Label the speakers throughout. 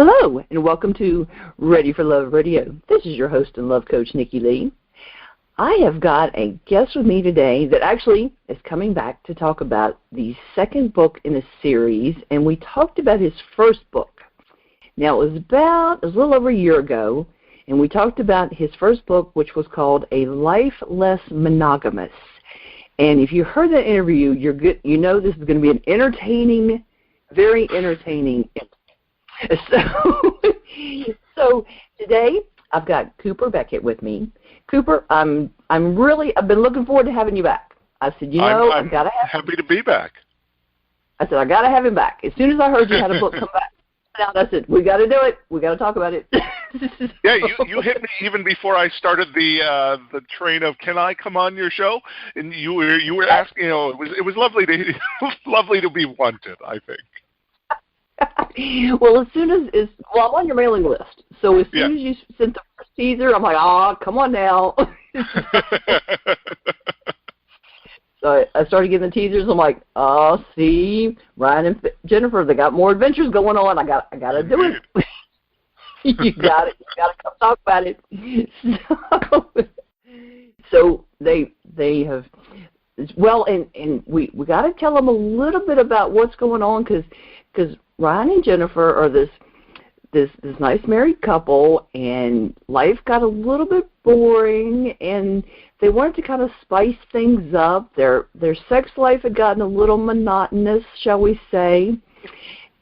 Speaker 1: Hello, and welcome to Ready for Love Radio. This is your host and love coach, Nikki Lee. I have got a guest with me today that actually is coming back to talk about the second book in a series, and we talked about his first book. Now, it was a little over a year ago, and we talked about his first book, which was called A Life Less Monogamous. And if you heard that interview, you know this is going to be an entertaining, very entertaining interview. So today I've got Cooper Beckett with me. Cooper, I've been looking forward to having you back. I said,
Speaker 2: I'm happy to be back.
Speaker 1: I said, I got to have him back. As soon as I heard you had a book come back, I said, we got to do it. We got to talk about it.
Speaker 2: Yeah, you hit me even before I started the train of, can I come on your show? And you were asking, it was lovely to be wanted, I think.
Speaker 1: Well, I'm on your mailing list. So as soon as you sent the first teaser, I'm like, come on now. So I started getting the teasers. I'm like, see, Ryan and Jennifer, they got more adventures going on. I got to do it. You got to come talk about it. So they have. Well, and we got to tell them a little bit about what's going on because Ryan and Jennifer are this nice married couple, and life got a little bit boring, and they wanted to kind of spice things up. Their sex life had gotten a little monotonous, shall we say,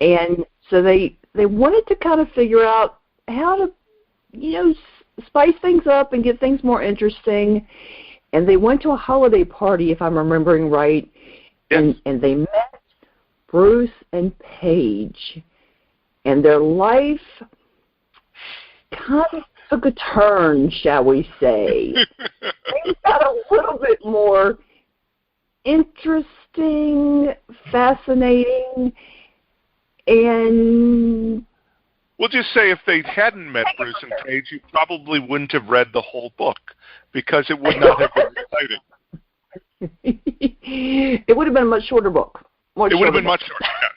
Speaker 1: and so they wanted to kind of figure out how to, spice things up and get things more interesting. And they went to a holiday party, if I'm remembering right, and they met Bruce and Paige, and their life kind of took a turn, shall we say. Things got a little bit more interesting, fascinating, and...
Speaker 2: We'll just say if they hadn't met Bruce and Paige, you probably wouldn't have read the whole book because it would not have been exciting.
Speaker 1: It would have been a much shorter book.
Speaker 2: It would have been much shorter, yes.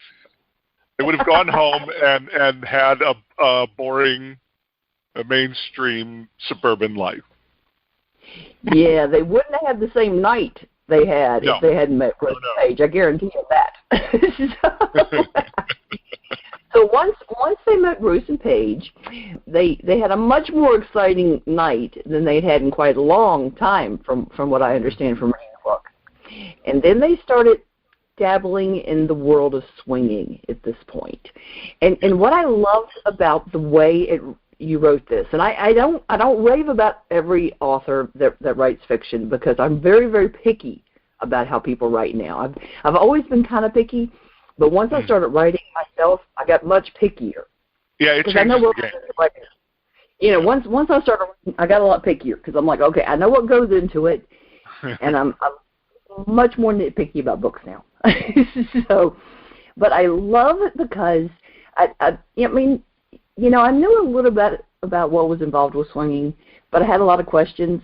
Speaker 2: They would have gone home and had a boring, mainstream suburban life. Yeah,
Speaker 1: they wouldn't have had the same night they had if they hadn't met Bruce and Paige. I guarantee you that. So once they met Bruce and Paige, they had a much more exciting night than they'd had in quite a long time, from what I understand from reading the book. And then they started dabbling in the world of swinging at this point. And what I loved about the way you wrote this, and I don't rave about every author that writes fiction because I'm very, very picky about how people write now. I've always been kind of picky. But once I started writing myself, I got much pickier.
Speaker 2: Yeah, it changes the game.
Speaker 1: Once I started writing, I got a lot pickier because I'm like, okay, I know what goes into it, and I'm much more nitpicky about books now. But I love it because I knew a little bit about what was involved with swinging, but I had a lot of questions,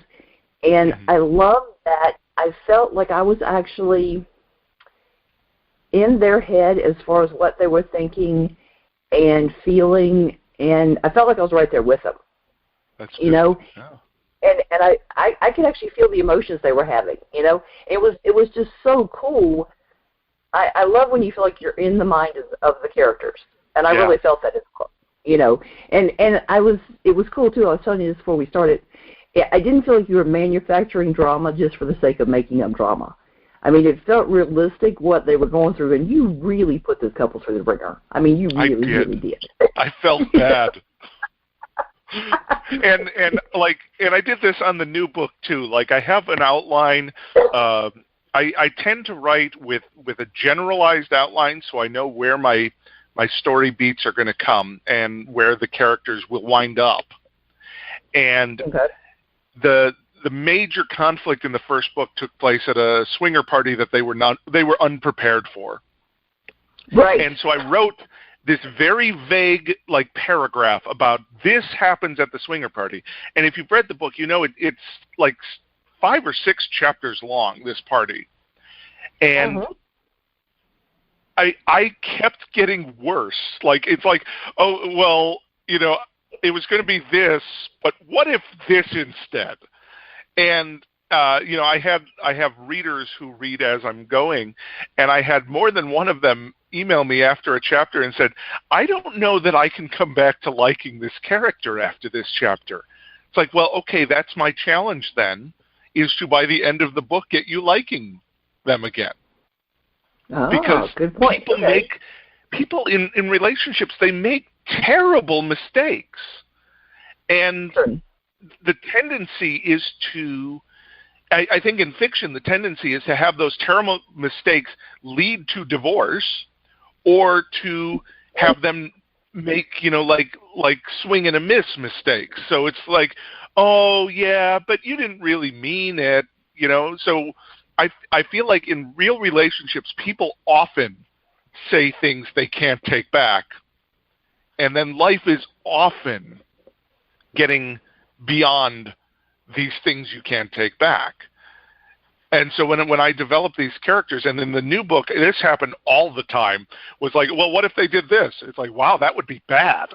Speaker 1: and I love that I felt like I was actually in their head as far as what they were thinking and feeling, and I felt like I was right there with them.
Speaker 2: That's good. Yeah.
Speaker 1: And I could actually feel the emotions they were having. It was just so cool. I love when you feel like you're in the mind of the characters, and I really felt that in the book. And it was cool too. I was telling you this before we started. I didn't feel like you were manufacturing drama just for the sake of making up drama. I mean, it felt realistic what they were going through, and you really put this couple through the ringer. I mean, you really did.
Speaker 2: I felt bad. and I did this on the new book too. Like, I have an outline. I tend to write with a generalized outline, so I know where my story beats are going to come and where the characters will wind up. And the major conflict in the first book took place at a swinger party that they were unprepared for.
Speaker 1: Right.
Speaker 2: And so I wrote this very vague paragraph about this happens at the swinger party. And if you've read the book, it's like 5 or 6 chapters long, this party. And I kept getting worse. Like, it's like, oh, well, it was going to be this, but what if this instead? And I have readers who read as I'm going, and I had more than one of them email me after a chapter and said, I don't know that I can come back to liking this character after this chapter. It's like, well, okay, that's my challenge then, is to, by the end of the book, get you liking them again.
Speaker 1: Oh,
Speaker 2: because
Speaker 1: good point.
Speaker 2: People in relationships, they make terrible mistakes. And the tendency is to, I think in fiction, the tendency is to have those terrible mistakes lead to divorce, or to have them make, like swing and a miss mistakes. So it's like, oh yeah, but you didn't really mean it, So I feel like in real relationships, people often say things they can't take back, and then life is often getting beyond these things you can't take back. And so when I developed these characters, and in the new book, this happened all the time, was like, well, what if they did this? It's like, wow, that would be bad.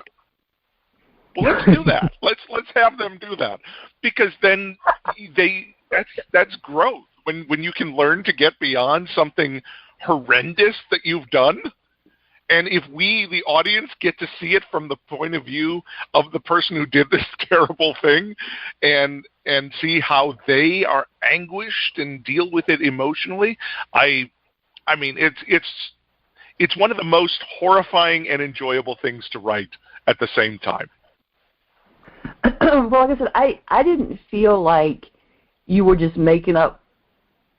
Speaker 2: Well, let's do that. Let's have them do that, because then that's growth. When you can learn to get beyond something horrendous that you've done. And if we, the audience, get to see it from the point of view of the person who did this terrible thing, and see how they are anguished and deal with it emotionally, I mean, it's one of the most horrifying and enjoyable things to write at the same time.
Speaker 1: Well, like I said, I didn't feel like you were just making up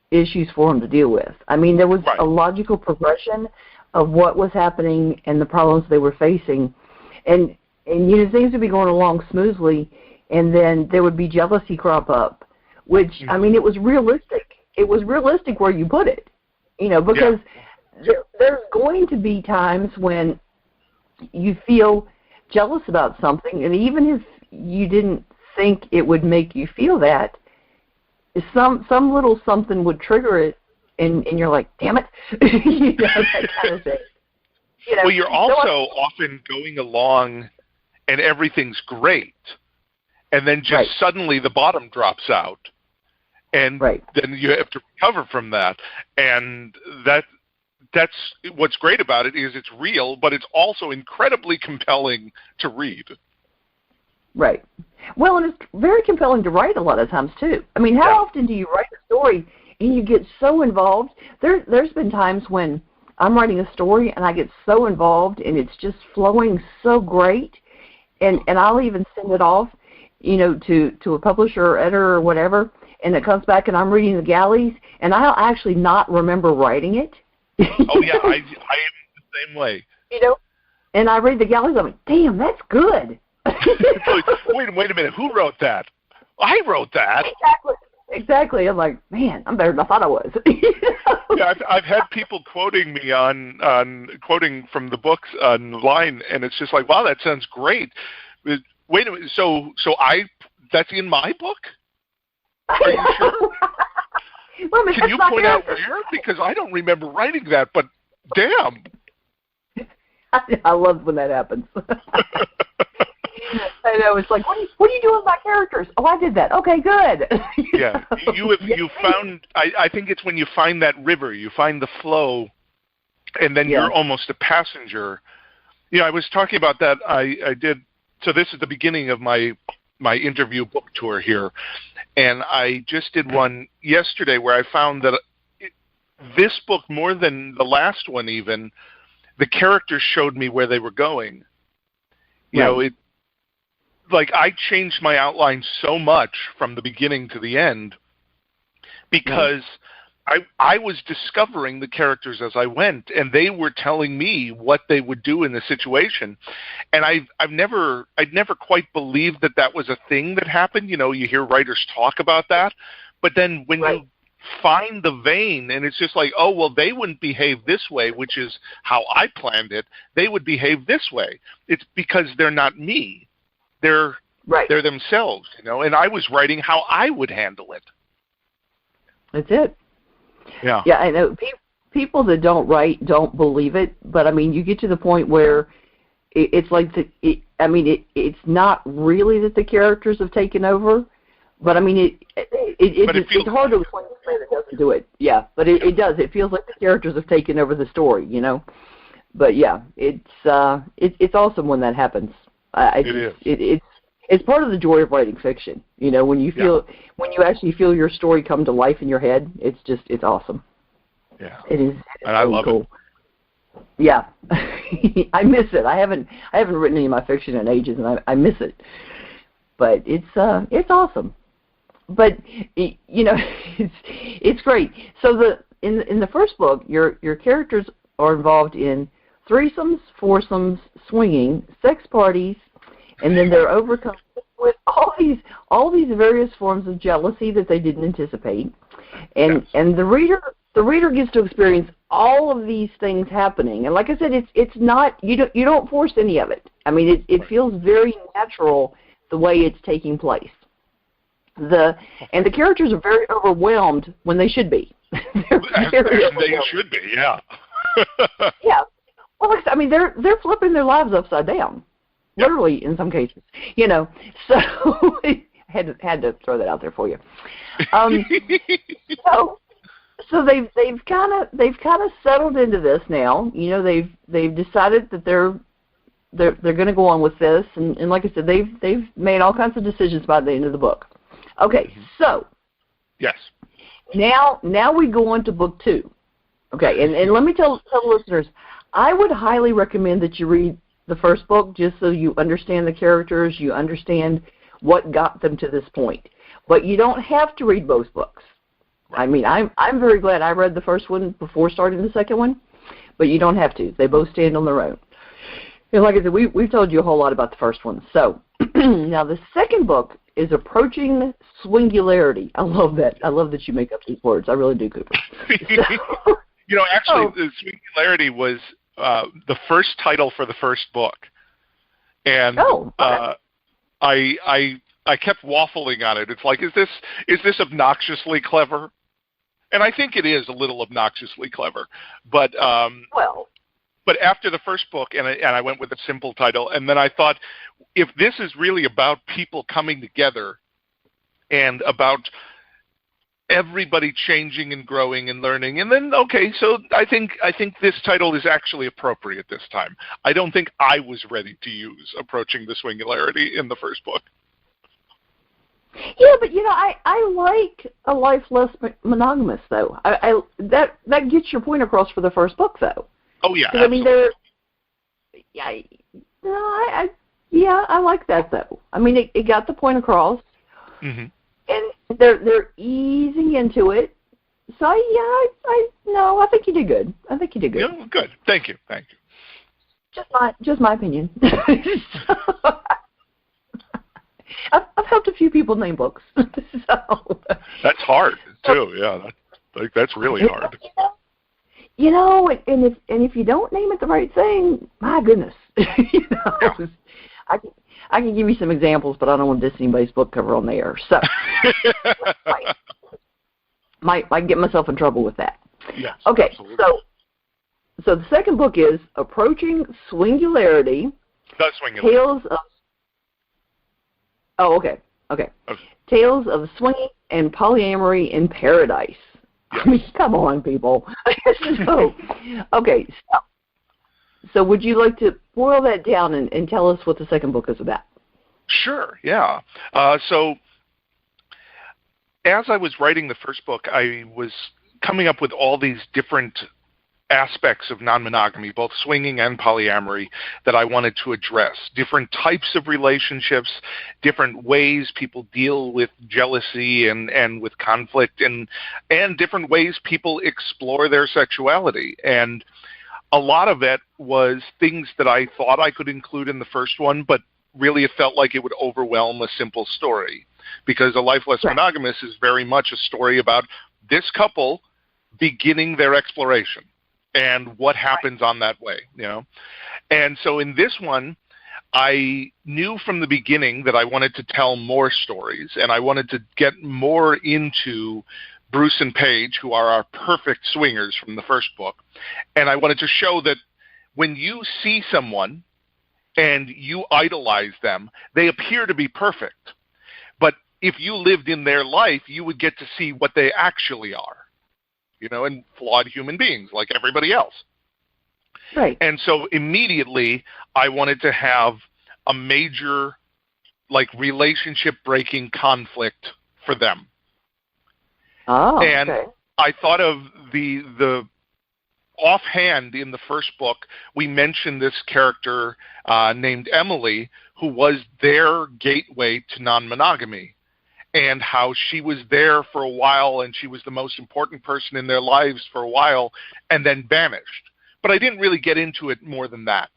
Speaker 1: issues for them to deal with. I mean, there was a logical progression of what was happening and the problems they were facing, and things would be going along smoothly, and then there would be jealousy crop up, which I mean, it was realistic. It was realistic where you put it, because there's going to be times when you feel jealous about something, and even if you didn't think it would make you feel that, some little something would trigger it, and you're like, damn it, that kind of thing.
Speaker 2: Well, you're also often going along, and everything's great, and then just suddenly the bottom drops out, and then you have to recover from that. And that's what's great about it, is it's real, but it's also incredibly compelling to read.
Speaker 1: Right. Well, and it's very compelling to write a lot of times, too. I mean, how often do you write a story and you get so involved? There's been times when I'm writing a story and I get so involved and it's just flowing so great, and I'll even send it off, to a publisher or editor or whatever, and it comes back and I'm reading the galleys, and I'll actually not remember writing it.
Speaker 2: Oh, yeah, I am the same way.
Speaker 1: And I read the galleys, I'm like, damn, that's good.
Speaker 2: Wait a minute, who wrote that? I wrote that.
Speaker 1: Exactly. I'm like, man, I'm better than I thought I was.
Speaker 2: Yeah, I've had people quoting me on quoting from the books online, and it's just like, wow, that sounds great. Wait a minute, so that's in my book? Are you sure?
Speaker 1: Well,
Speaker 2: can you point out where? Because I don't remember writing that, but damn.
Speaker 1: I love when that happens. I know, it's like, what are you doing with my characters? Oh, I did that. Okay, good.
Speaker 2: Yeah, you found. I think it's when you find that river, you find the flow, and then you're almost a passenger. I was talking about that. I did. So this is the beginning of my interview book tour here, and I just did one yesterday where I found that this book, more than the last one, even the characters showed me where they were going. Like, I changed my outline so much from the beginning to the end because I was discovering the characters as I went, and they were telling me what they would do in the situation. And I'd never quite believed that was a thing that happened. You hear writers talk about that, but then when you find the vein, and it's just like, oh, well, they wouldn't behave this way, which is how I planned it. They would behave this way. It's because they're not me. They're themselves, and I was writing how I would handle it.
Speaker 1: That's it.
Speaker 2: Yeah.
Speaker 1: Yeah, I know. people that don't write don't believe it, but I mean, you get to the point where it's like it's not really that the characters have taken over, but I mean, it's hard to explain that doesn't do it. Yeah, but it does. It feels like the characters have taken over the story, you know. But yeah, it's awesome when that happens. It's part of the joy of writing fiction, you know, when you actually feel your story come to life in your head. It's awesome.
Speaker 2: Yeah,
Speaker 1: it is.
Speaker 2: And I love it.
Speaker 1: Yeah, I miss it. I haven't written any of my fiction in ages, and I miss it. But it's awesome. But you know, it's great. So in the first book, your characters are involved in threesomes, foursomes, swinging, sex parties, and then they're overcome with all these various forms of jealousy that they didn't anticipate, and the reader gets to experience all of these things happening. And like I said, it's not, you don't force any of it. I mean, it feels very natural the way it's taking place. The characters are very overwhelmed when they should be.
Speaker 2: They should be, yeah.
Speaker 1: Yeah. Well, I mean, they're flipping their lives upside down, literally in some cases. You know, so had to throw that out there for you. So they've kind of settled into this now. You know, they've decided that they're going to go on with this, and like I said, they've made all kinds of decisions by the end of the book. Okay, so
Speaker 2: yes.
Speaker 1: Now we go on to book 2. Okay, and let me tell the listeners, I would highly recommend that you read the first book just so you understand the characters, you understand what got them to this point. But you don't have to read both books. I mean, I'm very glad I read the first one before starting the second one, but you don't have to. They both stand on their own. And like I said, we've told you a whole lot about the first one. So now the second book is Approaching Swingularity. I love that. I love that you make up these words. I really do, Cooper. So,
Speaker 2: you know, actually, the Swingularity was the first title for the first book, and I kept waffling on it. It's like, is this obnoxiously clever? And I think it is a little obnoxiously clever, but But after the first book, and I went with a simple title, and then I thought, if this is really about people coming together and about everybody changing and growing and learning, and then, okay, so I think this title is actually appropriate this time. I don't think I was ready to use Approaching the Swingularity in the first book.
Speaker 1: Yeah, but you know, I like A Life Less Monogamous, though. That gets your point across for the first book, though.
Speaker 2: Oh yeah,
Speaker 1: I mean, I like that though. I mean, it got the point across, and they're easing into it. So I think you did good. I think you did good.
Speaker 2: Yeah, good. Thank you.
Speaker 1: Just my opinion. I've helped a few people name books. So.
Speaker 2: That's hard too. Yeah, that's really hard.
Speaker 1: You know, and if you don't name it the right thing, my goodness, you know, yeah. I can give you some examples, but I don't want to diss anybody's book cover on the air, so might get myself in trouble with that.
Speaker 2: Yes,
Speaker 1: okay,
Speaker 2: absolutely.
Speaker 1: So the second book is Approaching Swingularity.
Speaker 2: The Swingularity.
Speaker 1: Tales of. Oh, okay. Tales of Swinging and Polyamory in Paradise. I mean, come on, people. So would you like to boil that down and tell us what the second book is about?
Speaker 2: Sure, yeah. So as I was writing the first book, I was coming up with all these different aspects of non-monogamy, both swinging and polyamory, that I wanted to address. Different types of relationships, different ways people deal with jealousy and with conflict, and different ways people explore their sexuality. And a lot of it was things that I thought I could include in the first one, but really it felt like it would overwhelm a simple story, because A Life Less Monogamous is very much a story about this couple beginning their exploration and what happens on that way, you know. And so in this one, I knew from the beginning that I wanted to tell more stories, and I wanted to get more into Bruce and Paige, who are our perfect swingers from the first book. And I wanted to show that when you see someone and you idolize them, they appear to be perfect. But if you lived in their life, you would get to see what they actually are, and flawed human beings like everybody else.
Speaker 1: Right.
Speaker 2: And so immediately I wanted to have a major, relationship-breaking conflict for them.
Speaker 1: Oh,
Speaker 2: and
Speaker 1: okay.
Speaker 2: I thought of the offhand in the first book, we mentioned this character named Emily, who was their gateway to non-monogamy, and how she was there for a while and she was the most important person in their lives for a while and then vanished. But I didn't really get into it more than that.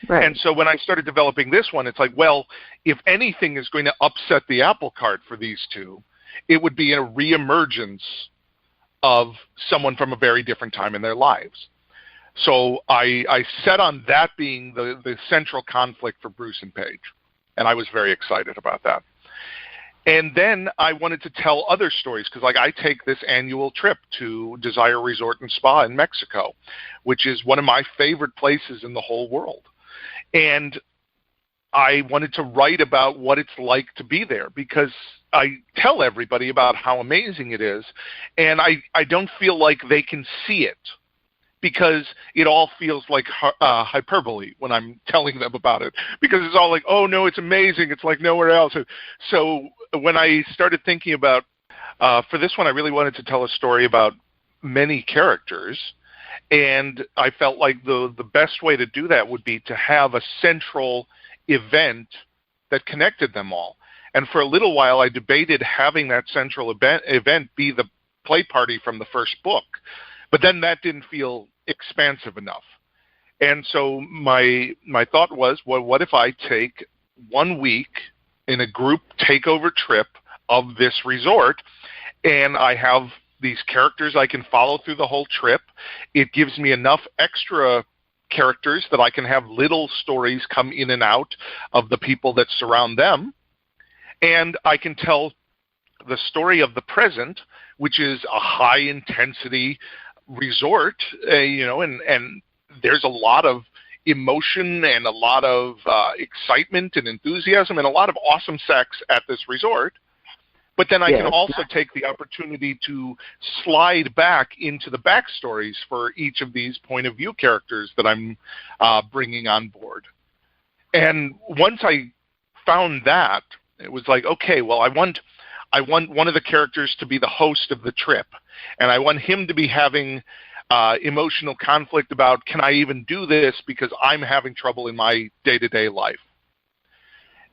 Speaker 1: Right.
Speaker 2: And so when I started developing this one, it's like, well, if anything is going to upset the apple cart for these two, it would be a reemergence of someone from a very different time in their lives. So I set on that being the central conflict for Bruce and Paige, and I was very excited about that. And then I wanted to tell other stories because, I take this annual trip to Desire Resort and Spa in Mexico, which is one of my favorite places in the whole world. And I wanted to write about what it's like to be there because I tell everybody about how amazing it is, and I don't feel like they can see it because it all feels like hyperbole when I'm telling them about it, because it's all like, oh, no, it's amazing. It's like nowhere else. So when I started thinking about, for this one, I really wanted to tell a story about many characters, and I felt like the best way to do that would be to have a central event that connected them all. And for a little while, I debated having that central event be the play party from the first book, but then that didn't feel expansive enough. And so my thought was, well, what if I take 1 week in a group takeover trip of this resort, and I have these characters I can follow through the whole trip. It gives me enough extra characters that I can have little stories come in and out of the people that surround them. And I can tell the story of the present, which is a high-intensity resort, and there's a lot of emotion and a lot of excitement and enthusiasm and a lot of awesome sex at this resort. But then I can also take the opportunity to slide back into the backstories for each of these point of view characters that I'm bringing on board. And once I found that, it was like, okay, well, I want one of the characters to be the host of the trip, and I want him to be having emotional conflict about, can I even do this because I'm having trouble in my day-to-day life.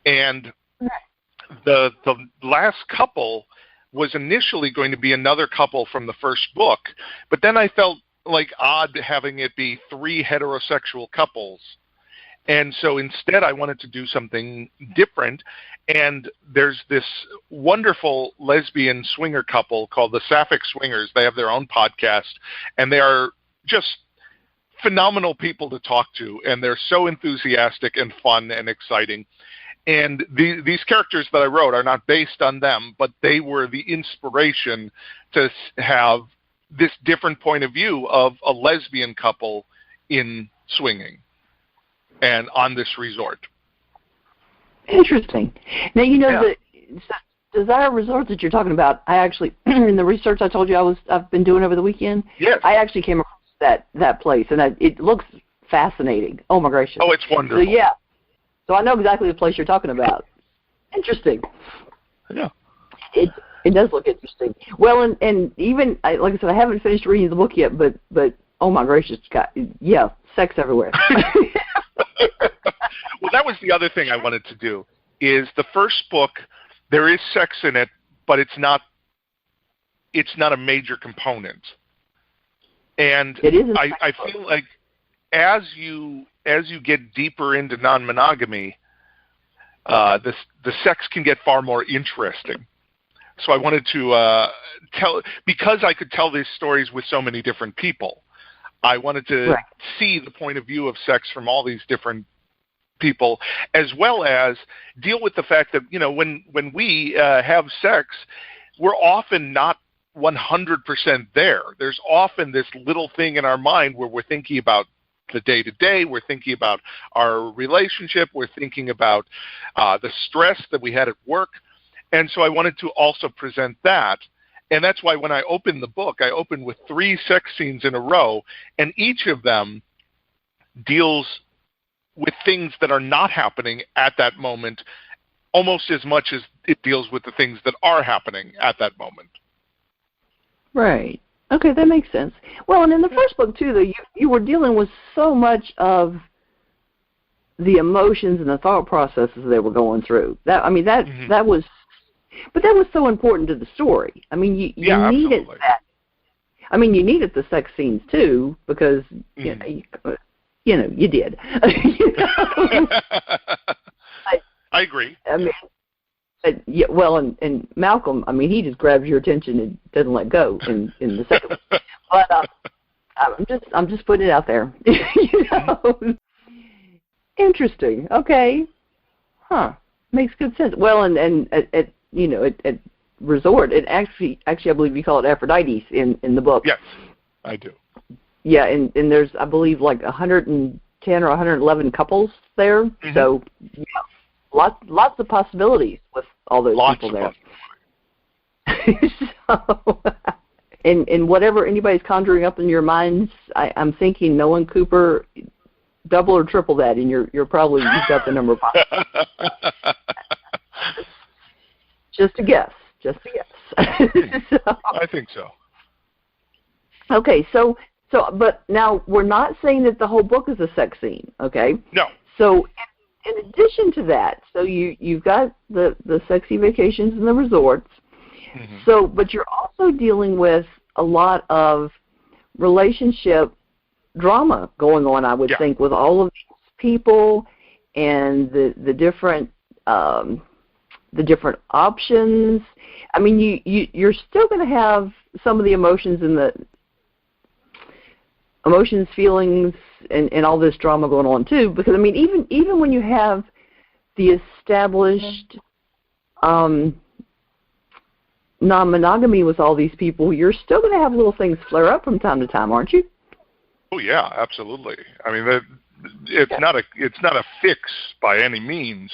Speaker 2: And the last couple was initially going to be another couple from the first book, but then I felt like odd having it be 3 heterosexual couples. And so instead I wanted to do something different, and there's this wonderful lesbian swinger couple called the Sapphic Swingers. They have their own podcast, and they are just phenomenal people to talk to, and they're so enthusiastic and fun and exciting. And these characters that I wrote are not based on them, but they were the inspiration to have this different point of view of a lesbian couple in swinging and on this resort.
Speaker 1: Interesting. Now, the Desire Resort that you're talking about, I actually, in the research I told you I've been doing over the weekend,
Speaker 2: yes,
Speaker 1: I actually came across that place, and it looks fascinating. Oh, my gracious.
Speaker 2: Oh, it's wonderful.
Speaker 1: So, yeah. So I know exactly the place you're talking about. Interesting.
Speaker 2: Yeah.
Speaker 1: It does look interesting. Well, and even, like I said, I haven't finished reading the book yet, but oh my gracious, sex everywhere.
Speaker 2: Well, that was the other thing I wanted to do, is the first book, there is sex in it, but it's not a major component. And I feel like as you get deeper into non-monogamy, the sex can get far more interesting. So I wanted to tell, because I could tell these stories with so many different people, I wanted to see the point of view of sex from all these different people, as well as deal with the fact that, when we have sex, we're often not 100% there. There's often this little thing in our mind where we're thinking about the day-to-day, we're thinking about our relationship, we're thinking about the stress that we had at work. And so I wanted to also present that. And that's why when I opened the book, I opened with 3 sex scenes in a row, and each of them deals with things that are not happening at that moment almost as much as it deals with the things that are happening at that moment.
Speaker 1: Right. Okay, that makes sense. Well, and in the first book, too, though, you were dealing with so much of the emotions and the thought processes they were going through. That was, but that was so important to the story. I mean, you needed that. I mean, you needed the sex scenes, too, because, you did.
Speaker 2: I agree.
Speaker 1: I mean, well, and Malcolm, I mean, he just grabs your attention and doesn't let go in the second one. But I'm just putting it out there. Interesting. Okay. Huh. Makes good sense. Well, and at Resort, it actually I believe you call it Aphrodite's in the book.
Speaker 2: Yes, I do.
Speaker 1: Yeah, and there's I believe like 110 or 111 couples there. Mm-hmm. So lots of possibilities with all those people there. So, and whatever anybody's conjuring up in your minds, I'm thinking knowing Cooper, double or triple that, and you've got the number of possibilities. Just a guess. So,
Speaker 2: I think so.
Speaker 1: Okay, so but now we're not saying that the whole book is a sex scene, okay?
Speaker 2: No.
Speaker 1: So in addition to that, so you've got the sexy vacations and the resorts. Mm-hmm. So, but you're also dealing with a lot of relationship drama going on, I would think, with all of these people and the different options. I mean, you're still going to have some of the emotions and the emotions, feelings, and all this drama going on too. Because I mean, even when you have the established non-monogamy with all these people, you're still going to have little things flare up from time to time, aren't you?
Speaker 2: Oh yeah, absolutely. I mean, it's not a fix by any means.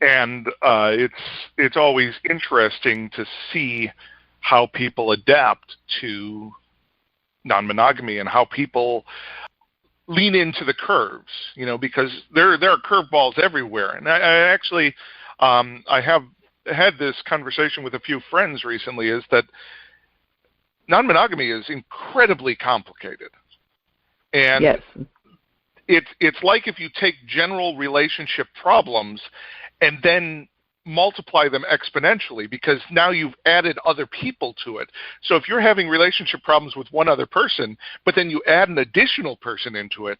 Speaker 2: And it's always interesting to see how people adapt to non-monogamy and how people lean into the curves, because there are curveballs everywhere. And I actually, I have had this conversation with a few friends recently, is that non-monogamy is incredibly complicated. And
Speaker 1: yes.
Speaker 2: It's like if you take general relationship problems and then multiply them exponentially, because now you've added other people to it. So if you're having relationship problems with one other person, but then you add an additional person into it,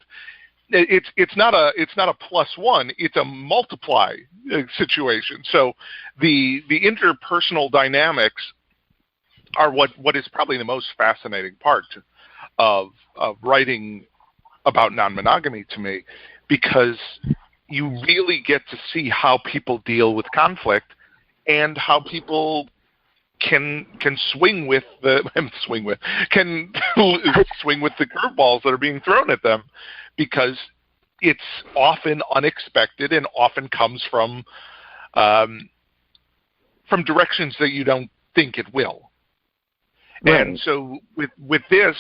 Speaker 2: it's not a +1, it's a multiply situation. So the interpersonal dynamics are what is probably the most fascinating part of writing about non-monogamy to me, because you really get to see how people deal with conflict and how people can swing with the curveballs that are being thrown at them, because it's often unexpected and often comes from directions that you don't think it will. Right. And so with this,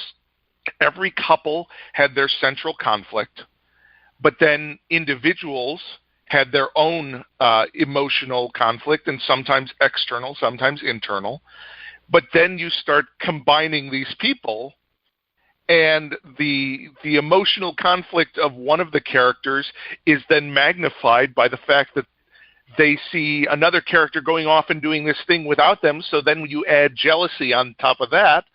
Speaker 2: every couple had their central conflict, but then individuals had their own emotional conflict, and sometimes external, sometimes internal. But then you start combining these people, and the emotional conflict of one of the characters is then magnified by the fact that they see another character going off and doing this thing without them, so then you add jealousy on top of that.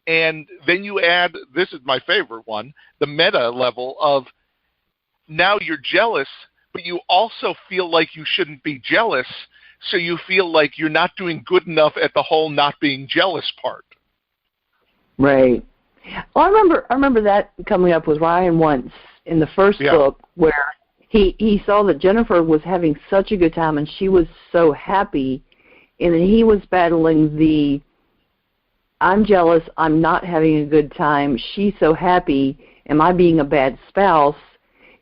Speaker 2: And then you add, this is my favorite one, the meta level of, now you're jealous, but you also feel like you shouldn't be jealous, so you feel like you're not doing good enough at the whole not being jealous part. Right.
Speaker 1: Well, I remember that coming up with Ryan once in the first book, where he saw that Jennifer was having such a good time and she was so happy, and then he was battling the I'm jealous, I'm not having a good time, she's so happy, am I being a bad spouse?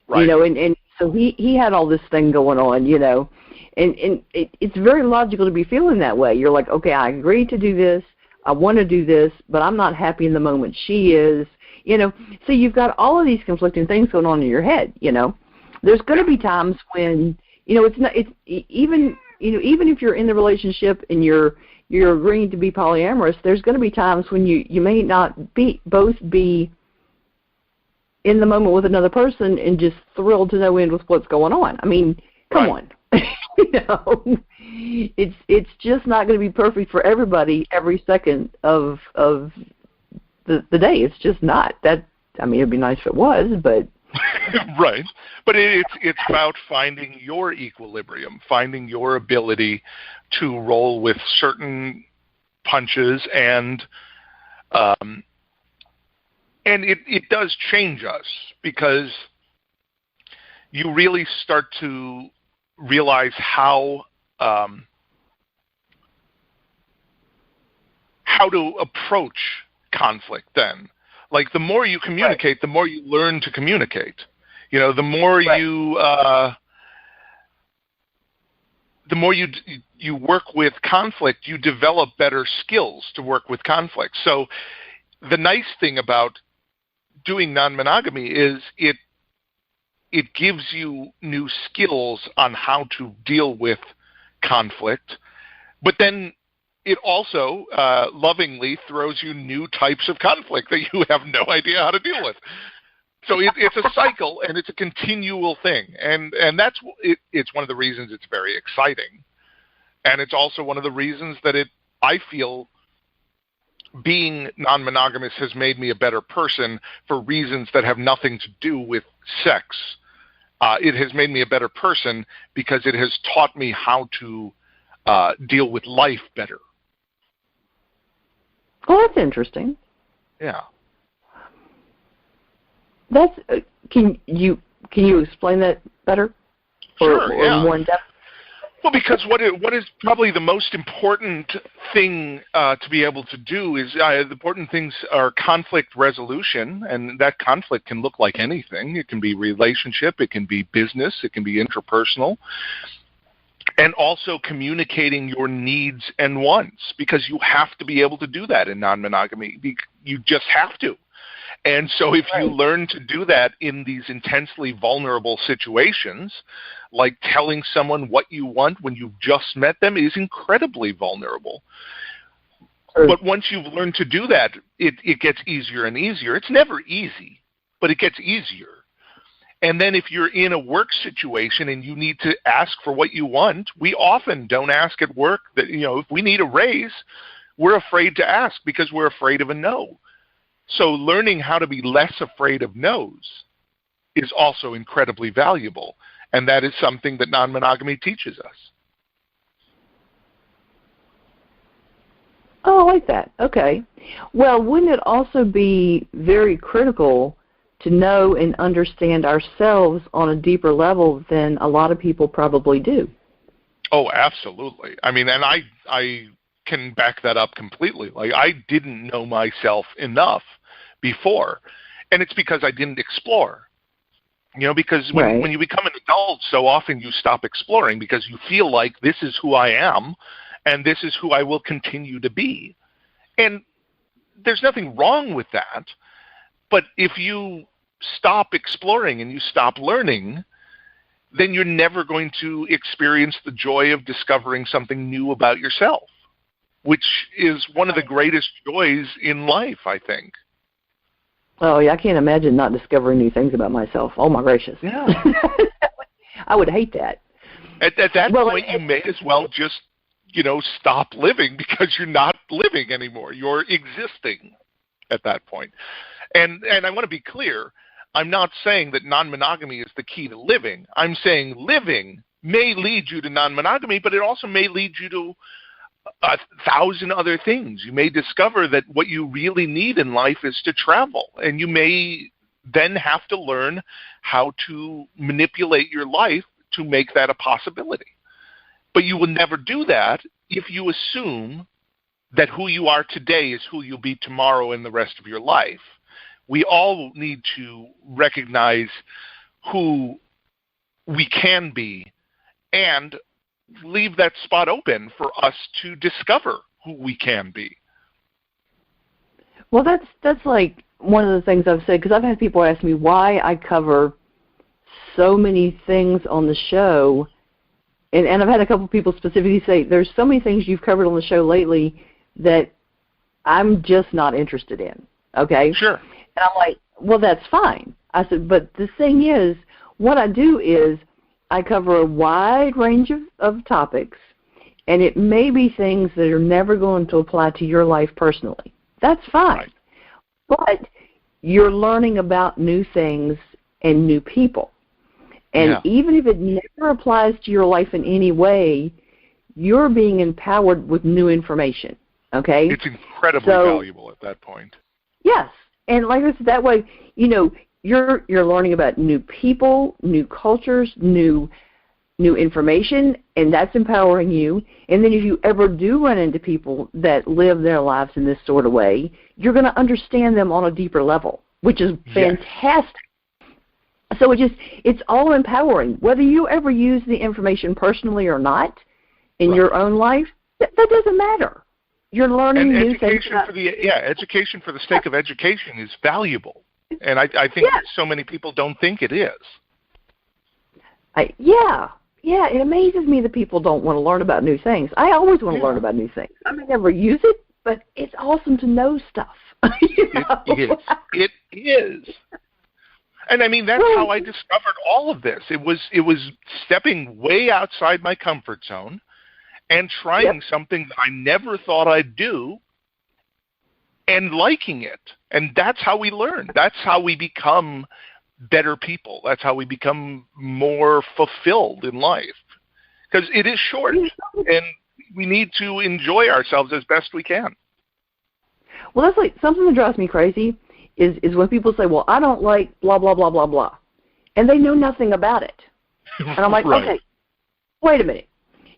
Speaker 2: Right.
Speaker 1: You know, and so he had all this thing going on, you know. And it's very logical to be feeling that way. You're like, okay, I agreed to do this, I want to do this, but I'm not happy in the moment. She is, you know. So you've got all of these conflicting things going on in your head, you know. There's going to be times when, you know, even if you're in the relationship and you're agreeing to be polyamorous, there's going to be times when you may not both be in the moment with another person and just thrilled to no end with what's going on. I mean, come on. You know, it's just not going to be perfect for everybody every second of the day. It's just not. That, I mean, it'd be nice if it was, but
Speaker 2: right. But it's about finding your equilibrium, finding your ability to roll with certain punches, and it does change us, because you really start to realize how to approach conflict then. Like, the more you communicate, the more you learn to communicate. You know, the more you work with conflict, you develop better skills to work with conflict. So the nice thing about doing non-monogamy is it gives you new skills on how to deal with conflict, but then it also lovingly throws you new types of conflict that you have no idea how to deal with. So it's a cycle, and it's a continual thing, and it's one of the reasons it's very exciting, and it's also one of the reasons that I feel being non-monogamous has made me a better person for reasons that have nothing to do with sex. It has made me a better person because it has taught me how to deal with life better.
Speaker 1: Oh, that's interesting.
Speaker 2: Yeah.
Speaker 1: That's can you explain that better?
Speaker 2: Sure.
Speaker 1: Or more in depth?
Speaker 2: Well, because what is probably the most important thing to be able to do is the important things are conflict resolution, and that conflict can look like anything. It can be relationship, it can be business, it can be interpersonal, and also communicating your needs and wants, because you have to be able to do that in non-monogamy. You just have to. And so if you learn to do that in these intensely vulnerable situations, like telling someone what you want when you've just met them is incredibly vulnerable. But once you've learned to do that, it gets easier and easier. It's never easy, but it gets easier. And then if you're in a work situation and you need to ask for what you want, we often don't ask at work that, you know, if we need a raise, we're afraid to ask because we're afraid of a no. So learning how to be less afraid of no's is also incredibly valuable, and that is something that non-monogamy teaches us.
Speaker 1: Oh, I like that. Okay. Well, wouldn't it also be very critical to know and understand ourselves on a deeper level than a lot of people probably do?
Speaker 2: Oh, absolutely. I mean, and I can back that up completely. Like, I didn't know myself enough before, and it's because I didn't explore. You know, because when you become an adult, so often you stop exploring because you feel like this is who I am and this is who I will continue to be. And there's nothing wrong with that, but if you stop exploring and you stop learning, then you're never going to experience the joy of discovering something new about yourself, which is one of the greatest joys in life, I think.
Speaker 1: Oh, yeah, I can't imagine not discovering new things about myself. Oh, my gracious.
Speaker 2: Yeah.
Speaker 1: I would hate that.
Speaker 2: At that point, you may as well just, stop living because you're not living anymore. You're existing at that point. And I want to be clear, I'm not saying that non-monogamy is the key to living. I'm saying living may lead you to non-monogamy, but it also may lead you to 1,000 other things. You may discover that what you really need in life is to travel, and you may then have to learn how to manipulate your life to make that a possibility. But you will never do that if you assume that who you are today is who you'll be tomorrow and the rest of your life. We all need to recognize who we can be and leave that spot open for us to discover who we can be.
Speaker 1: Well, that's like one of the things I've said, because I've had people ask me why I cover so many things on the show, and I've had a couple people specifically say, there's so many things you've covered on the show lately that I'm just not interested in, okay?
Speaker 2: Sure.
Speaker 1: And I'm like, well, that's fine. I said, but the thing is, what I do is I cover a wide range of topics, and it may be things that are never going to apply to your life personally. That's fine.
Speaker 2: Right.
Speaker 1: But you're learning about new things and new people. And even if it never applies to your life in any way, you're being empowered with new information, okay?
Speaker 2: It's incredibly valuable at that point.
Speaker 1: Yes. And like I said, that way, you know, you're learning about new people, new cultures, new information, and that's empowering you. And then if you ever do run into people that live their lives in this sort of way, you're going to understand them on a deeper level, which is fantastic. So it's all empowering. Whether you ever use the information personally or not in your own life, that doesn't matter. You're learning new things.
Speaker 2: Education for the sake of education is valuable. And I think so many people don't think it is.
Speaker 1: It amazes me that people don't want to learn about new things. I always want to learn about new things. I may never use it, but it's awesome to know stuff.
Speaker 2: It is. And I mean, that's how I discovered all of this. It was stepping way outside my comfort zone and trying something that I never thought I'd do and liking it. And that's how we learn. That's how we become better people. That's how we become more fulfilled in life. Because it is short, and we need to enjoy ourselves as best we can.
Speaker 1: Well, that's like something that drives me crazy is when people say, well, I don't like blah, blah, blah, blah, blah. And they know nothing about it. And I'm like, okay, wait a minute.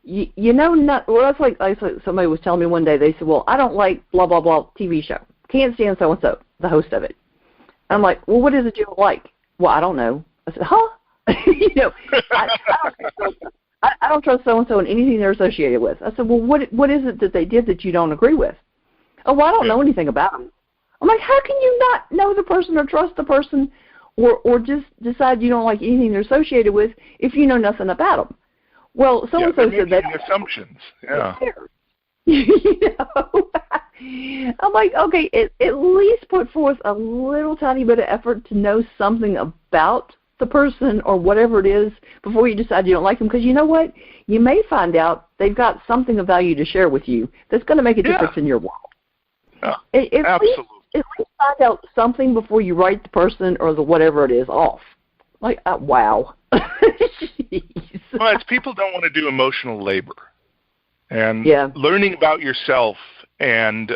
Speaker 1: You know, that's like somebody was telling me one day, they said, well, I don't like blah, blah, blah TV show. Can't stand so-and-so, the host of it. I'm like, well, what is it you don't like? Well, I don't know. I said, huh? You know, I don't trust so-and-so in anything they're associated with. I said, well, what is it that they did that you don't agree with? Oh, well, I don't know anything about them. I'm like, how can you not know the person or trust the person or just decide you don't like anything they're associated with if you know nothing about them? Well, so-and-so said that.
Speaker 2: Assumptions,
Speaker 1: You know? I'm like, okay, at least put forth a little tiny bit of effort to know something about the person or whatever it is before you decide you don't like them. Because you know what? You may find out they've got something of value to share with you that's going to make a difference in your world.
Speaker 2: Absolutely.
Speaker 1: At least find out something before you write the person or the whatever it is off. Like, wow.
Speaker 2: Well, it's people don't want to do emotional labor. And learning about yourself, and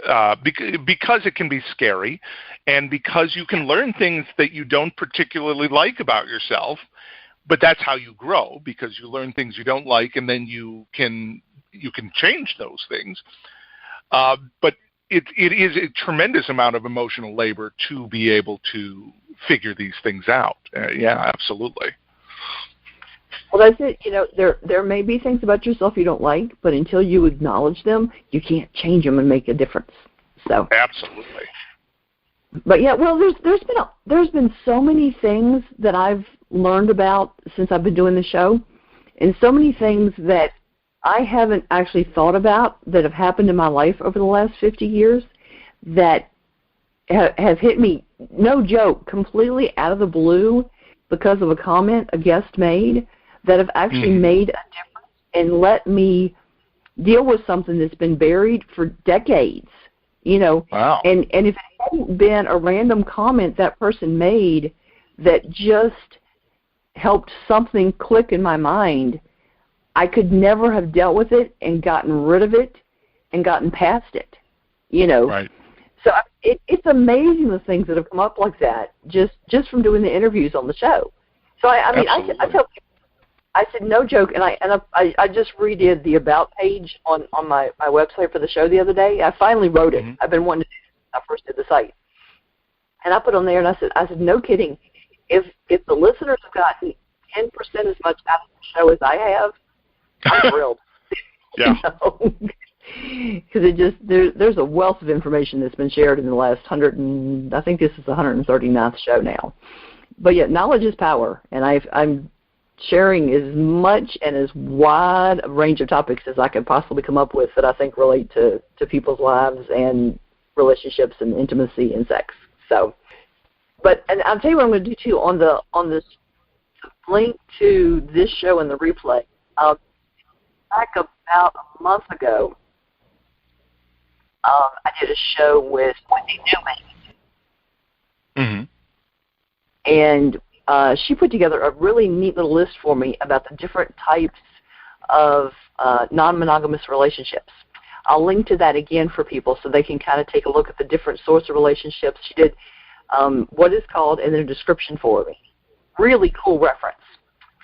Speaker 2: because it can be scary, and because you can learn things that you don't particularly like about yourself, but that's how you grow, because you learn things you don't like, and then you can change those things. But it is a tremendous amount of emotional labor to be able to figure these things out. Absolutely.
Speaker 1: Well, that's it. You know, there may be things about yourself you don't like, but until you acknowledge them, you can't change them and make a difference. So
Speaker 2: absolutely.
Speaker 1: But yeah, well, there's been so many things that I've learned about since I've been doing the show, and so many things that I haven't actually thought about that have happened in my life over the last 50 years that have hit me, no joke, completely out of the blue because of a comment a guest made that have actually made a difference and let me deal with something that's been buried for decades, you know.
Speaker 2: Wow.
Speaker 1: And if it hadn't been a random comment that person made that just helped something click in my mind, I could never have dealt with it and gotten rid of it and gotten past it, you know.
Speaker 2: Right.
Speaker 1: So it's amazing the things that have come up like that just from doing the interviews on the show. So I mean, I tell people, I said, no joke, and I just redid the About page on my website for the show the other day. I finally wrote it. I've been wanting to do it since I first did the site. And I put on there, and I said, no kidding, if the listeners have gotten 10% as much out of the show as I have, I'm thrilled.
Speaker 2: Yeah.
Speaker 1: Because there's a wealth of information that's been shared in the last 100, and I think this is the 139th show now. But yet, knowledge is power, and I'm sharing as much and as wide a range of topics as I could possibly come up with that I think relate to people's lives and relationships and intimacy and sex. So, and I'll tell you what I'm going to do too on this link to this show and the replay. Back about a month ago, I did a show with Wendy Newman, and she put together a really neat little list for me about the different types of non-monogamous relationships. I'll link to that again for people so they can kind of take a look at the different sorts of relationships. She did what is called, and then a description for me. Really cool reference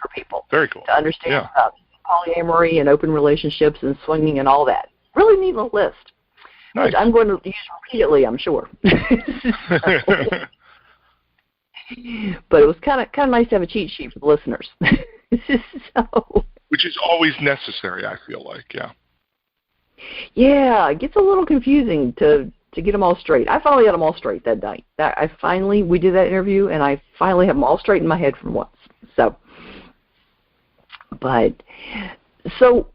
Speaker 1: for people.
Speaker 2: Very cool.
Speaker 1: To understand about polyamory and open relationships and swinging and all that. Really neat little list.
Speaker 2: Nice.
Speaker 1: Which I'm going to use repeatedly, I'm sure. But it was kind of nice to have a cheat sheet for the listeners.
Speaker 2: Which is always necessary, I feel like, yeah.
Speaker 1: Yeah, it gets a little confusing to get them all straight. I finally got them all straight that night. We did that interview, and I finally have them all straight in my head for once. So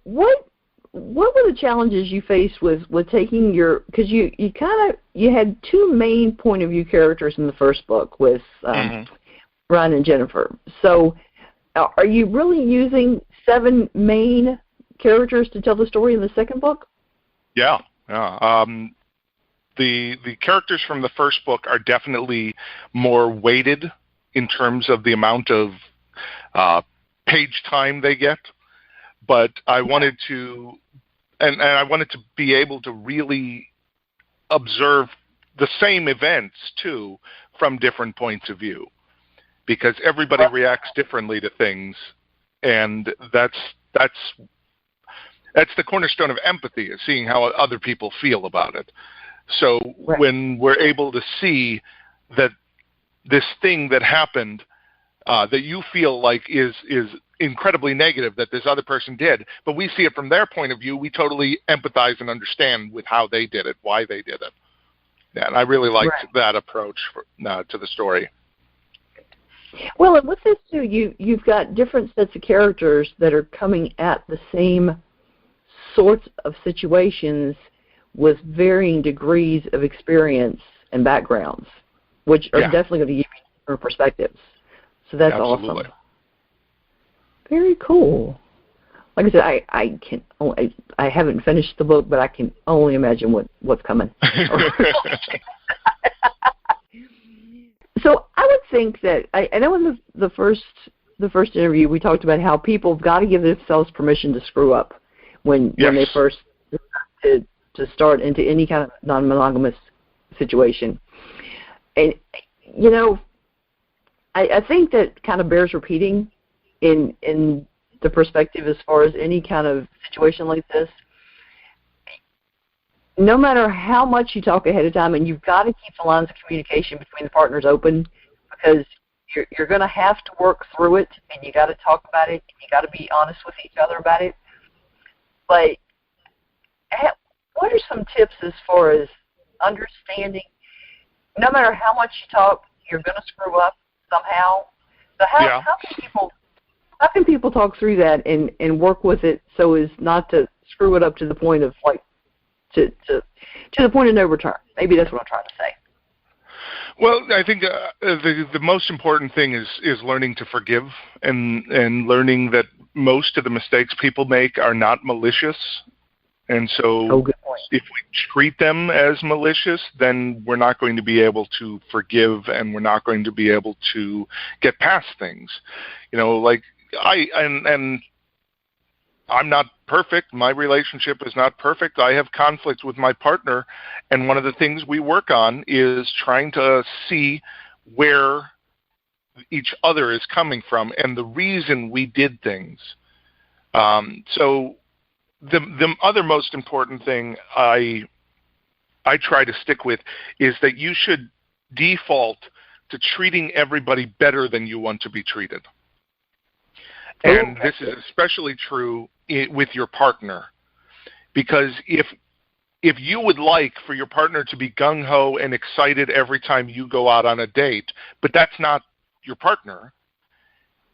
Speaker 1: what were the challenges you faced with taking because you had two main point of view characters in the first book with Ryan and Jennifer. So are you really using 7 main characters to tell the story in the second book?
Speaker 2: Yeah. The characters from the first book are definitely more weighted in terms of the amount of page time they get, but I wanted to, and I wanted to be able to really observe the same events too from different points of view, because everybody reacts differently to things, and that's the cornerstone of empathy, is seeing how other people feel about it. So when we're able to see that this thing that happened that you feel like is incredibly negative that this other person did, but we see it from their point of view, we totally empathize and understand with how they did it, why they did it. Yeah, and I really liked that approach to the story.
Speaker 1: Well, and with this too, you've got different sets of characters that are coming at the same sorts of situations with varying degrees of experience and backgrounds, which are definitely going to give you different perspectives. So that's awesome. Very cool. Like I said, I haven't finished the book, but I can only imagine what's coming. So I would think that I know in the first interview we talked about how people have got to give themselves permission to screw up when they first decide to start into any kind of non-monogamous situation. And I think that kind of bears repeating in the perspective as far as any kind of situation like this. No matter how much you talk ahead of time, and you've got to keep the lines of communication between the partners open, because you're going to have to work through it, and you got to talk about it, and you got to be honest with each other about it. But what are some tips as far as understanding, no matter how much you talk, you're going to screw up somehow? So how can people talk through that and work with it so as not to screw it up to the point of to the point of no return? Maybe that's what I'm trying to say.
Speaker 2: Well, I think the most important thing is learning to forgive and learning that most of the mistakes people make are not malicious. And so if we treat them as malicious, then we're not going to be able to forgive, and we're not going to be able to get past things. I'm not perfect. My relationship is not perfect. I have conflict with my partner, and one of the things we work on is trying to see where each other is coming from and the reason we did things. So the other most important thing I try to stick with is that you should default to treating everybody better than you want to be treated. And this is especially true with your partner, because if you would like for your partner to be gung-ho and excited every time you go out on a date, but that's not your partner,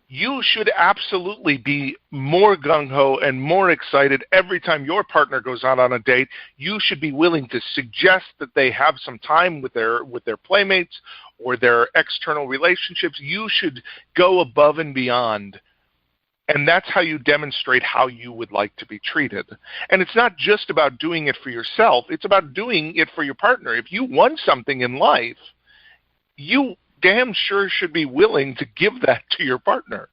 Speaker 2: you should absolutely be more gung-ho and more excited every time your partner goes out on a date. You should be willing to suggest that they have some time with their playmates or their external relationships. You should go above and beyond. And that's how you demonstrate how you would like to be treated. And it's not just about doing it for yourself. It's about doing it for your partner. If you want something in life, you damn sure should be willing to give that to your partner.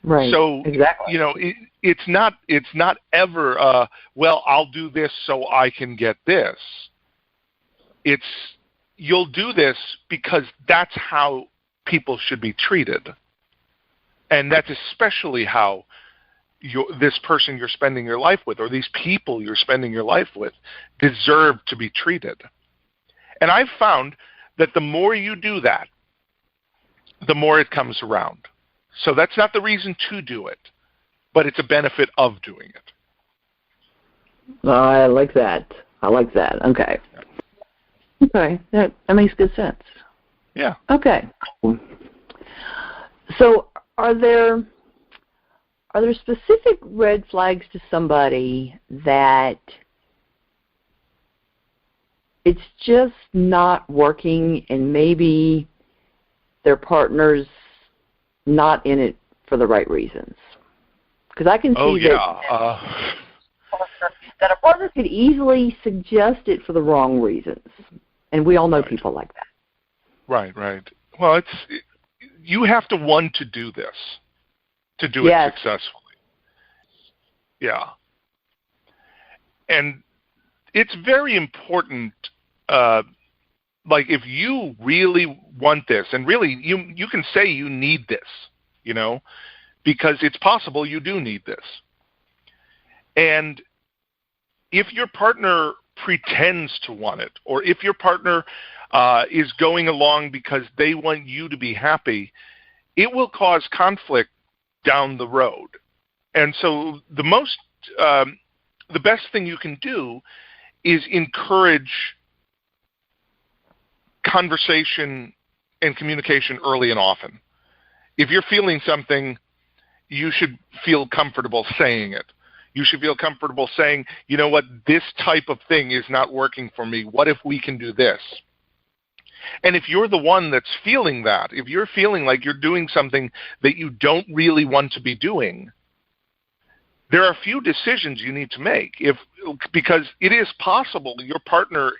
Speaker 1: Right.
Speaker 2: So,
Speaker 1: exactly.
Speaker 2: You know, it's not ever, well, I'll do this so I can get this. It's, you'll do this because that's how people should be treated. And that's especially how this person you're spending your life with, or these people you're spending your life with, deserve to be treated. And I've found that the more you do that, the more it comes around. So that's not the reason to do it, but it's a benefit of doing it.
Speaker 1: I like that. Okay. Okay, that makes good sense.
Speaker 2: Yeah.
Speaker 1: Okay. So are there specific red flags to somebody that it's just not working and maybe their partner's not in it for the right reasons? Because I can see that a partner could easily suggest it for the wrong reasons. And we all know people like that.
Speaker 2: Right. Well, you have to want to do this, to do it successfully. Yeah. And it's very important, like if you really want this, and really you can say you need this, you know, because it's possible you do need this. And if your partner pretends to want it, or if your partner is going along because they want you to be happy, it will cause conflict down the road. And so the best thing you can do is encourage conversation and communication early and often. If you're feeling something, you should feel comfortable saying it. You should feel comfortable saying, you know what, this type of thing is not working for me. What if we can do this? And if you're the one that's feeling that, if you're feeling like you're doing something that you don't really want to be doing, there are a few decisions you need to make. Because it is possible your partner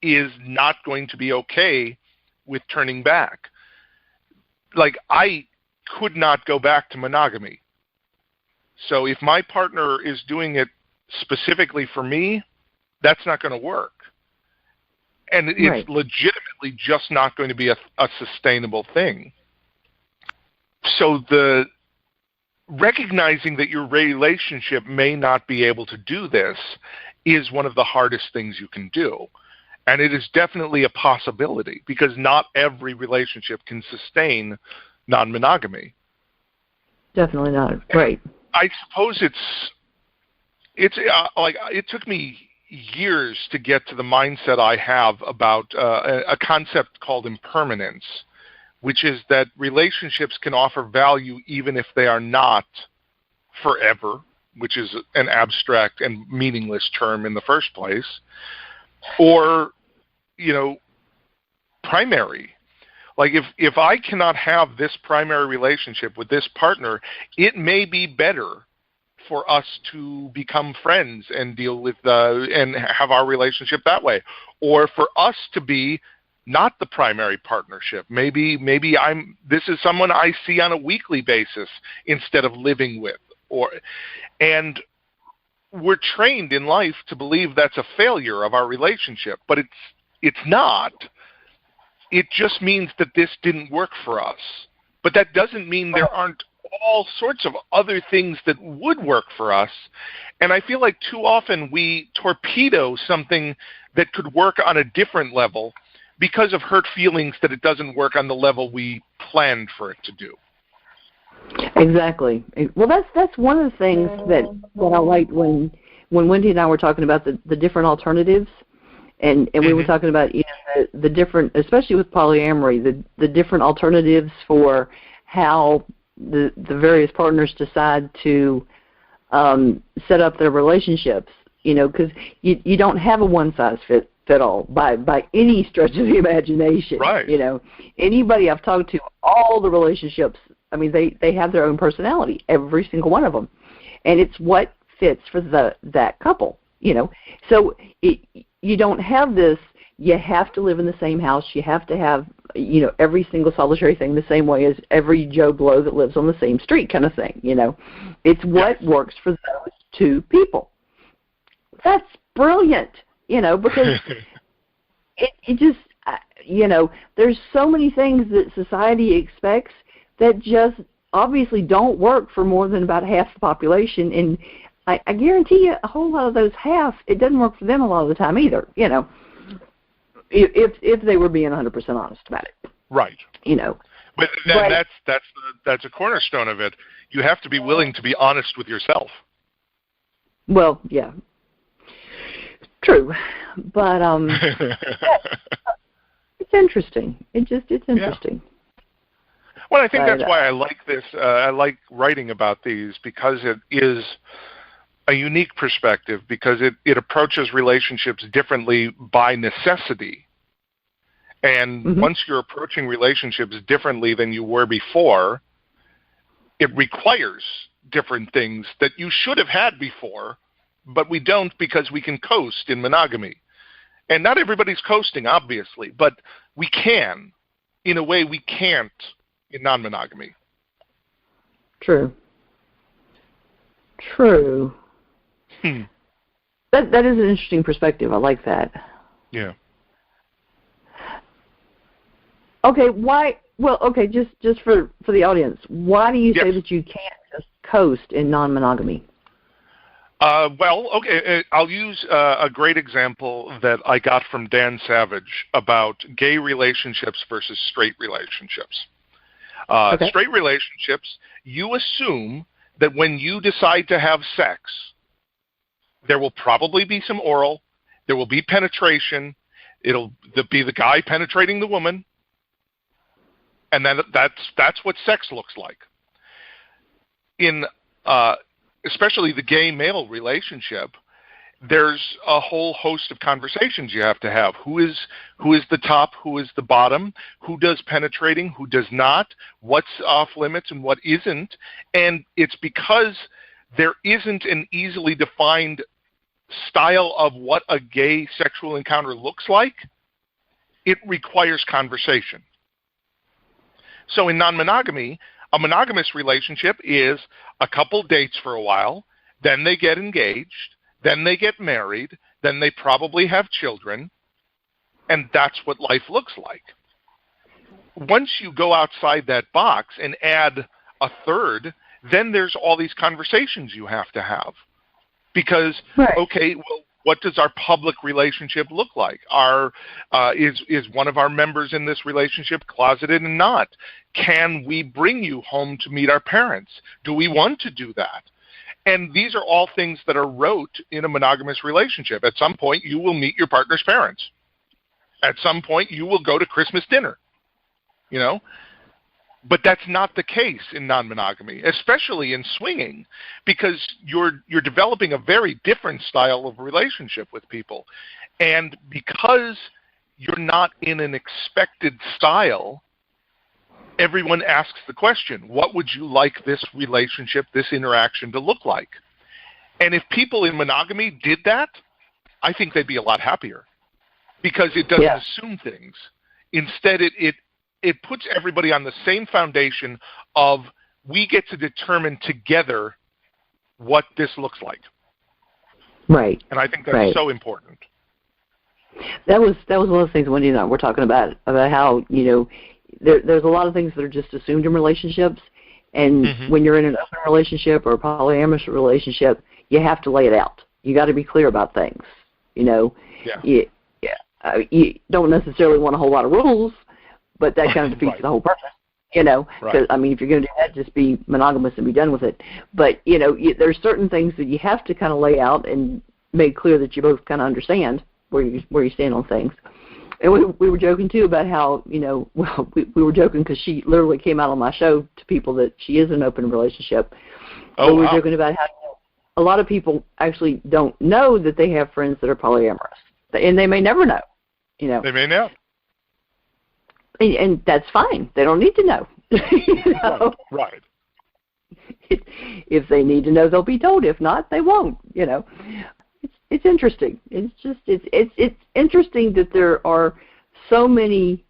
Speaker 2: is not going to be okay with turning back. Like, I could not go back to monogamy. So if my partner is doing it specifically for me, that's not going to work. And it's legitimately just not going to be a sustainable thing. So the recognizing that your relationship may not be able to do this is one of the hardest things you can do. And it is definitely a possibility, because not every relationship can sustain non-monogamy.
Speaker 1: Definitely not. Right.
Speaker 2: I suppose it's like it took me years to get to the mindset I have about a concept called impermanence, which is that relationships can offer value even if they are not forever, which is an abstract and meaningless term in the first place, or, you know, primary. Like if I cannot have this primary relationship with this partner, it may be better for us to become friends and deal with and have our relationship that way, or for us to be not the primary partnership. Maybe this is someone I see on a weekly basis instead of living with, and we're trained in life to believe that's a failure of our relationship, but it's not. it just means that this didn't work for us. But that doesn't mean there aren't all sorts of other things that would work for us. And I feel like too often we torpedo something that could work on a different level because of hurt feelings that it doesn't work on the level we planned for it to do.
Speaker 1: Exactly. Well, that's one of the things that I liked when Wendy and I were talking about the different alternatives, and we were talking about the different, especially with polyamory, the different alternatives for how the various partners decide to set up their relationships. Because you don't have a one size fit all by any stretch of the imagination.
Speaker 2: Right.
Speaker 1: Anybody I've talked to, all the relationships, I mean, they have their own personality, every single one of them, and it's what fits for that couple. So you don't have this. You have to live in the same house. You have to have every single solitary thing the same way as every Joe Blow that lives on the same street, kind of thing. It's what works for those two people. That's brilliant. Because it just there's so many things that society expects that just obviously don't work for more than about half the population, and I guarantee you a whole lot of those half, it doesn't work for them a lot of the time either, if they were being 100% honest about it.
Speaker 2: Right. But then that's a cornerstone of it. You have to be willing to be honest with yourself.
Speaker 1: Well, yeah. True. But it's interesting. It's interesting.
Speaker 2: Yeah. Well, I think that's why I like this. I like writing about these, because it is a unique perspective, because it approaches relationships differently by necessity. And once you're approaching relationships differently than you were before, it requires different things that you should have had before, but we don't, because we can coast in monogamy. And not everybody's coasting, obviously, but we can in a way we can't in non-monogamy.
Speaker 1: True. That is an interesting perspective. I like that.
Speaker 2: Yeah.
Speaker 1: Okay, why? Well, okay, just for the audience, why do you say that you can't just coast in non-monogamy?
Speaker 2: Well, okay, I'll use a great example that I got from Dan Savage about gay relationships versus straight relationships. Straight relationships, you assume that when you decide to have sex, there will probably be some oral, there will be penetration, it'll be the guy penetrating the woman, and then that's what sex looks like. In especially the gay male relationship, there's a whole host of conversations you have to have. Who is the top? Who is the bottom? Who does penetrating? Who does not? What's off limits and what isn't? And it's because there isn't an easily defined style of what a gay sexual encounter looks like. It requires conversation. So in non-monogamy, a monogamous relationship is a couple dates for a while, then they get engaged, then they get married, then they probably have children, and that's what life looks like. Once you go outside that box and add a third, then there's all these conversations you have to have. Because, okay, well, what does our public relationship look like? Is one of our members in this relationship closeted and not? Can we bring you home to meet our parents? Do we want to do that? And these are all things that are rote in a monogamous relationship. At some point, you will meet your partner's parents. At some point, you will go to Christmas dinner, But that's not the case in non-monogamy, especially in swinging, because you're developing a very different style of relationship with people. And because you're not in an expected style, everyone asks the question, what would you like this relationship, this interaction to look like? And if people in monogamy did that, I think they'd be a lot happier, because it doesn't assume things. Instead, it puts everybody on the same foundation of, we get to determine together what this looks like.
Speaker 1: Right.
Speaker 2: And I think that's so important.
Speaker 1: That was one of the things Wendy and I were talking about how, there's a lot of things that are just assumed in relationships, and when you're in an open relationship or a polyamorous relationship, you have to lay it out. You got to be clear about things. You don't necessarily want a whole lot of rules, but that kind of defeats the whole purpose. Because if you're going to do that, just be monogamous and be done with it. But there's certain things that you have to kind of lay out and make clear that you both kind of understand where you stand on things. And we were joking too about how we were joking because she literally came out on my show to people that she is in an open relationship.
Speaker 2: Oh,
Speaker 1: we were joking about how a lot of people actually don't know that they have friends that are polyamorous, and they may never know.
Speaker 2: They may not.
Speaker 1: And that's fine. They don't need to know.
Speaker 2: Right.
Speaker 1: If they need to know, they'll be told. If not, they won't. It's interesting. It's interesting that there are so many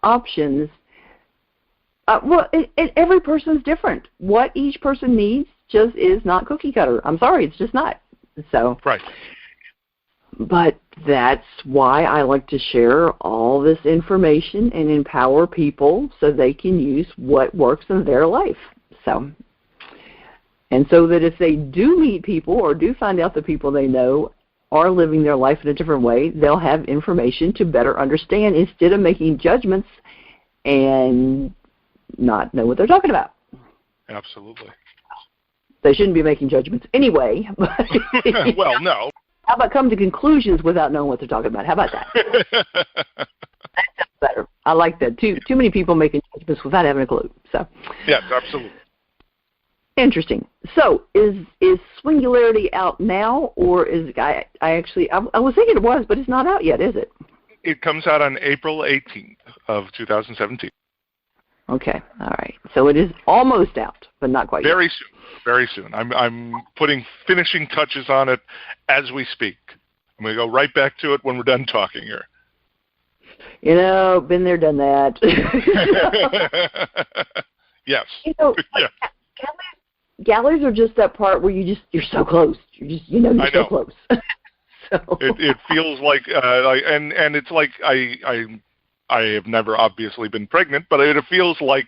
Speaker 1: options. Every person's different. What each person needs just is not cookie cutter. I'm sorry, it's just not. So.
Speaker 2: Right.
Speaker 1: But that's why I like to share all this information and empower people so they can use what works in their life. And so that if they do meet people or do find out the people they know are living their life in a different way, they'll have information to better understand instead of making judgments and not know what they're talking about.
Speaker 2: Absolutely.
Speaker 1: They shouldn't be making judgments anyway.
Speaker 2: Well, no.
Speaker 1: How about come to conclusions without knowing what they're talking about? How about that? That's better. I like that. Too many people making judgments without having a clue. So.
Speaker 2: Yes, absolutely.
Speaker 1: Interesting. So is Swingularity out now, or is I was thinking it was, but it's not out yet, is it?
Speaker 2: It comes out on April 18th of 2017.
Speaker 1: Okay. All right. So it is almost out, but not quite
Speaker 2: Very
Speaker 1: yet.
Speaker 2: soon. Very soon. I'm putting finishing touches on it as we speak. I'm going to go right back to it when we're done talking here.
Speaker 1: Been there, done that.
Speaker 2: Yes.
Speaker 1: Yeah. Galleries are just that part where you're so close. You're so close. So.
Speaker 2: It feels like and it's like I have never obviously been pregnant, but it feels like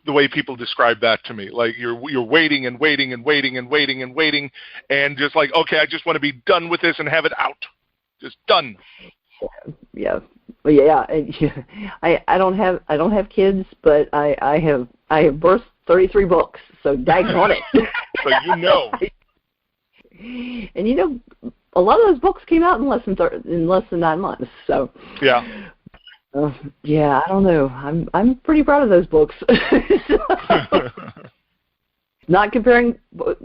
Speaker 2: the way people describe that to me. Like you're waiting and waiting and waiting and waiting and waiting, and just like, okay, I just want to be done with this and have it out, just done.
Speaker 1: Yeah. Well, yeah. I don't have kids, but I have birthed 33 books, so daggone it.
Speaker 2: So
Speaker 1: And a lot of those books came out in less than 9 months. So
Speaker 2: yeah.
Speaker 1: Yeah, I don't know. I'm pretty proud of those books. Not comparing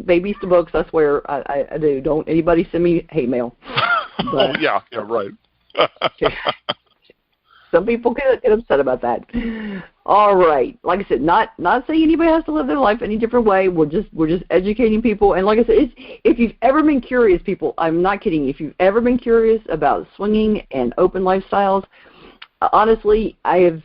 Speaker 1: babies to books, I swear. I do. Don't anybody send me hate mail. But,
Speaker 2: yeah, right.
Speaker 1: Some people get upset about that. All right. Like I said, not saying anybody has to live their life any different way. We're just educating people. And like I said, if you've ever been curious, people, I'm not kidding. If you've ever been curious about swinging and open lifestyles, honestly, I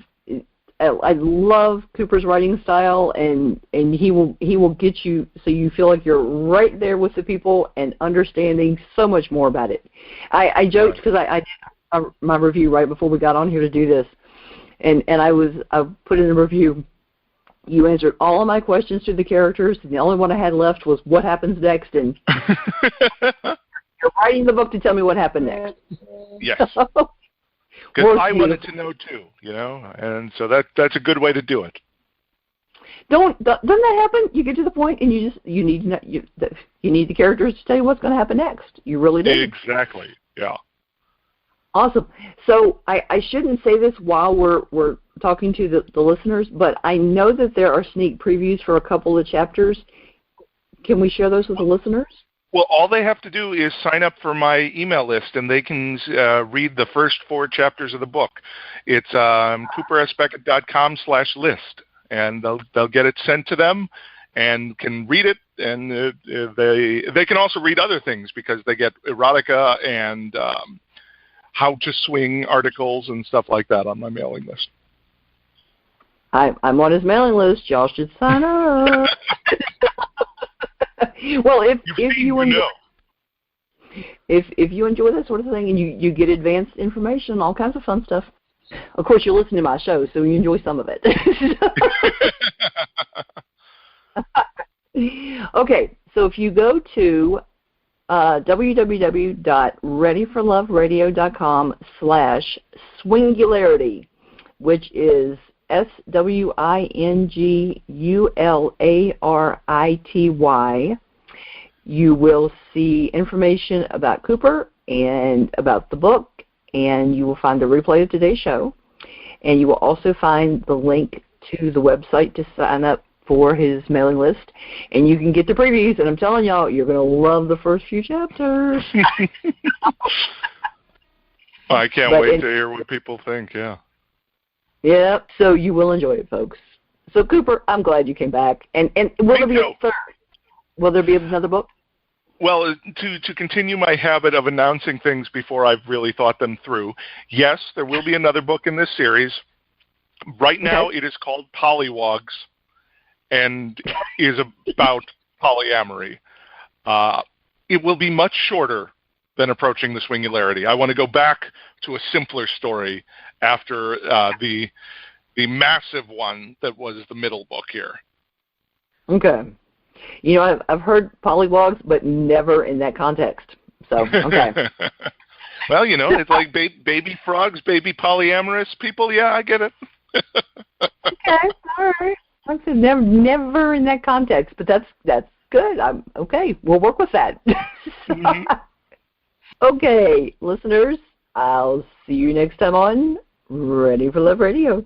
Speaker 1: love Cooper's writing style, and he will get you so you feel like you're right there with the people and understanding so much more about it. I joked because I did my review right before we got on here to do this, and I put in the review, you answered all of my questions to the characters, and the only one I had left was what happens next, and you're writing the book to tell me what happened next.
Speaker 2: Yes. Because I wanted to know too, and so that's a good way to do it.
Speaker 1: Doesn't that happen? You get to the point and you need to know, you need the characters to tell you what's going to happen next. You really do.
Speaker 2: Exactly. Yeah.
Speaker 1: Awesome. So I shouldn't say this while we're talking to the listeners, but I know that there are sneak previews for a couple of chapters. Can we share those with the listeners?
Speaker 2: Well, all they have to do is sign up for my email list, and they can read the first 4 chapters of the book. It's coopersbeckett.com/list, and they'll get it sent to them and can read it. And they can also read other things because they get erotica and how to swing articles and stuff like that on my mailing list.
Speaker 1: I'm on his mailing list. Y'all should sign up. Well, if you if you enjoy that sort of thing and you get advanced information, all kinds of fun stuff. Of course, you listen to my show, so you enjoy some of it. Okay, so if you go to www.readyforloveradio.com/swingularity, which is SWINGULARITY, you will see information about Cooper and about the book, and you will find the replay of today's show, and you will also find the link to the website to sign up for his mailing list, and you can get the previews, and I'm telling y'all, you're going to love the first few chapters.
Speaker 2: I can't wait to hear what people think, yeah.
Speaker 1: Yeah, so you will enjoy it, folks. So, Cooper, I'm glad you came back. And will there be a third? Will there be another book?
Speaker 2: Well, to continue my habit of announcing things before I've really thought them through, yes, there will be another book in this series. Right now, it is called Polywogs, and is about polyamory. It will be much shorter than Approaching the Swingularity. I want to go back to a simpler story after the massive one that was the middle book here.
Speaker 1: Okay. You know, I've heard polywogs, but never in that context. So, okay.
Speaker 2: Well, you know, it's like baby frogs, baby polyamorous people. Yeah, I get it.
Speaker 1: Okay, all right. I said never in that context, but that's good. I'm okay. We'll work with that. Mm-hmm. Okay, listeners, I'll see you next time on Ready for Love Radio.